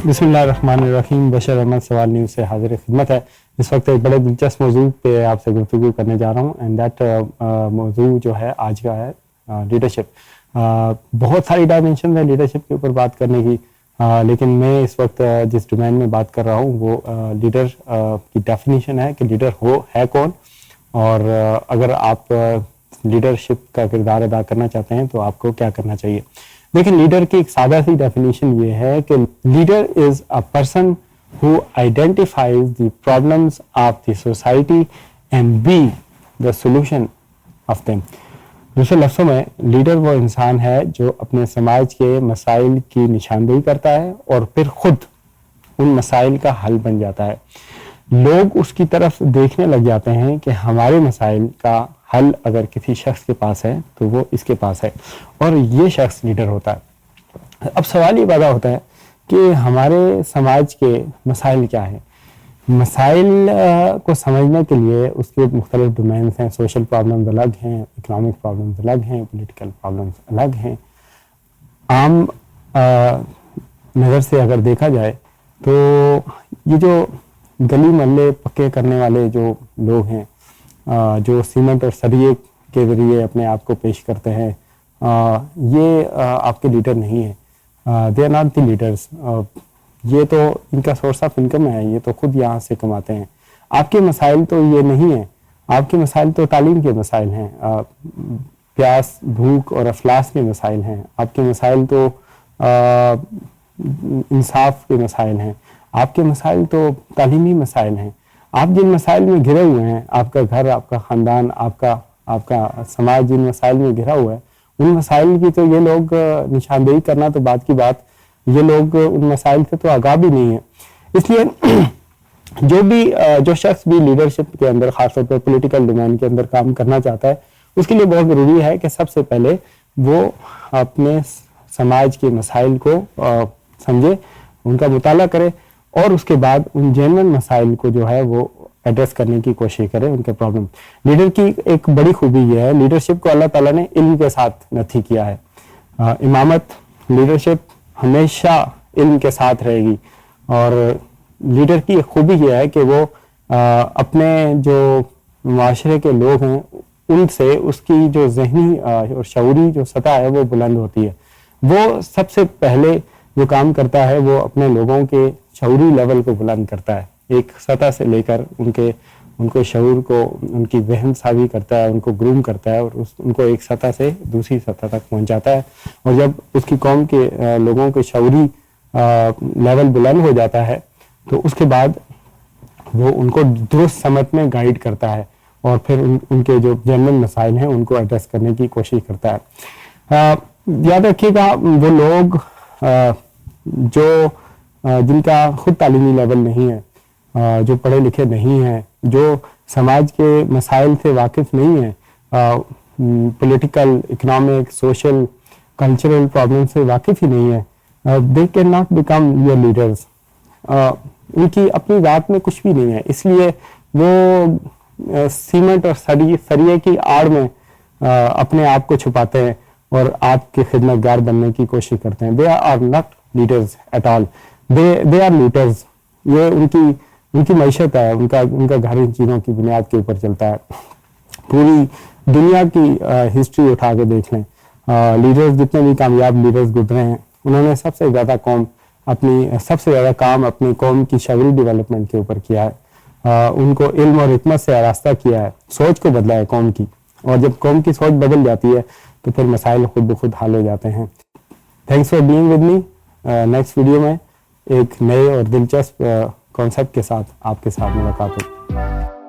बिस्मिल्लाहिर्रहमानिर्रहीम। बशर अहमद सवाल न्यूज़ से हाजिर खिदमत है। इस वक्त एक बड़े दिलचस्प मौजू पे आपसे गुफ्तगू करने जा रहा हूँ एंड दैट मौजू जो है आज का है लीडरशिप। बहुत सारी डायमेंशन है लीडरशिप के ऊपर बात करने की, लेकिन मैं इस वक्त जिस डोमेन में बात कर रहा हूँ वो लीडर की डेफिनेशन है कि लीडर है कौन, और अगर आप लीडरशिप का किरदार अदा करना चाहते हैं तो आपको क्या करना चाहिए। देखिए, लीडर की एक सादा सी डेफिनेशन ये है कि leader is a person who identifies the problems of the society and be the solution of them. दूसरे लफ्ज़ों में, लीडर वो इंसान है जो अपने समाज के मसाइल की निशानदेही करता है और फिर खुद उन मसाइल का हल बन जाता है। लोग उसकी तरफ देखने लग जाते हैं कि हमारे मसाइल का हल अगर किसी शख्स के पास है तो वो इसके पास है, और ये शख्स लीडर होता है। अब सवाल ये पैदा होता है कि हमारे समाज के मसाइल क्या हैं। मसाइल को समझने के लिए उसके मुख्तलिफ डोमेन्स हैं। सोशल प्रॉब्लम्स अलग हैं, इकोनॉमिक प्रॉब्लम्स अलग हैं, पॉलिटिकल प्रॉब्लम्स अलग हैं। आम नज़र से अगर देखा जाए तो ये जो गली मोहल्ले पक्के करने वाले जो लोग हैं, जो सीमेंट और सरिये के ज़रिए अपने आप को पेश करते हैं, ये आपके लीडर नहीं है। They are not the leaders. ये तो इनका सोर्स ऑफ इनकम है, ये तो खुद यहाँ से कमाते हैं। आपके मसाइल तो ये नहीं है। आपके मसाइल तो तालीम के मसाइल हैं, प्यास भूख और अफलास के मसाइल हैं। आपके मसाइल तो इंसाफ के मसाइल हैं। आपके मसाइल तो तालीमी मसाइल हैं। आप जिन मसाइल में घिरे हुए हैं, आपका घर, आपका ख़ानदान, आपका समाज जिन मसाइल में घिरा हुआ है, उन मसाइल की तो ये लोग निशानदेही करना तो बात की बात, ये लोग उन मसाइल से तो आगाह भी नहीं है। इसलिए जो शख्स भी लीडरशिप के अंदर, खासतौर पर पॉलिटिकल डोमेन के अंदर काम करना चाहता है, उसके लिए बहुत ज़रूरी है कि सबसे पहले वो अपने समाज के मसाइल को समझे, उनका मुताला करे, और उसके बाद उन जेन्युइन मसाइल को जो है वो एड्रेस करने की कोशिश करे, उनके प्रॉब्लम। लीडर की एक बड़ी खूबी ये है, लीडरशिप को अल्लाह ताला ने इल्म के साथ नथी किया है। इमामत, लीडरशिप हमेशा इल्म के साथ रहेगी, और लीडर की एक खूबी ये है कि वो अपने जो माशरे के लोग हैं उनसे उसकी जो जहनी और शऊरी जो सतह है वो बुलंद होती है। वो सबसे पहले जो काम करता है वो अपने लोगों के शऊरी लेवल को बुलंद करता है, एक सतह से लेकर उनके शऊर को, उनकी वहम सावी करता है, उनको ग्रूम करता है, और उनको एक सतह से दूसरी सतह तक पहुंचाता है। और जब उसकी कौम के लोगों के शऊरी लेवल बुलंद हो जाता है तो उसके बाद वो उनको दुरुस्त समत में गाइड करता है, और फिर उनके जो जेन्युइन मसाइल हैं उनको एड्रेस करने की कोशिश करता है। याद रखिएगा, वो लोग जो जिनका खुद तालीमी लेवल नहीं है, जो पढ़े लिखे नहीं हैं, जो समाज के मसाइल से वाकिफ नहीं है, political, economic, social, cultural problem से वाकिफ ही नहीं है, they can not become your leaders. उनकी अपनी बात में कुछ भी नहीं है, इसलिए वो सीमेंट और सरिये की आड़ में अपने आप को छुपाते हैं और आपके खिदमतगार बनने की कोशिश करते हैं। They are not leaders at all, they are looters. ये उनकी मईशत है, उनका घर इन चीज़ों की बुनियाद के ऊपर चलता है। पूरी दुनिया की हिस्ट्री उठा के देख लें, लीडर्स, जितने भी कामयाब लीडर्स गुजरे हैं, उन्होंने सबसे ज़्यादा काम अपनी कौम की शऊरी डेवलपमेंट के ऊपर किया है। उनको इल्म और हिकमत से आरास्ता किया है, सोच को बदला है कौम की, और जब कौम की सोच बदल जाती है तो फिर मसाइल खुद ब खुद हल हो जाते हैं। Thanks for being with me. Next video में एक नए और दिलचस्प कॉन्सेप्ट के साथ आपके साथ मुलाकात होगी।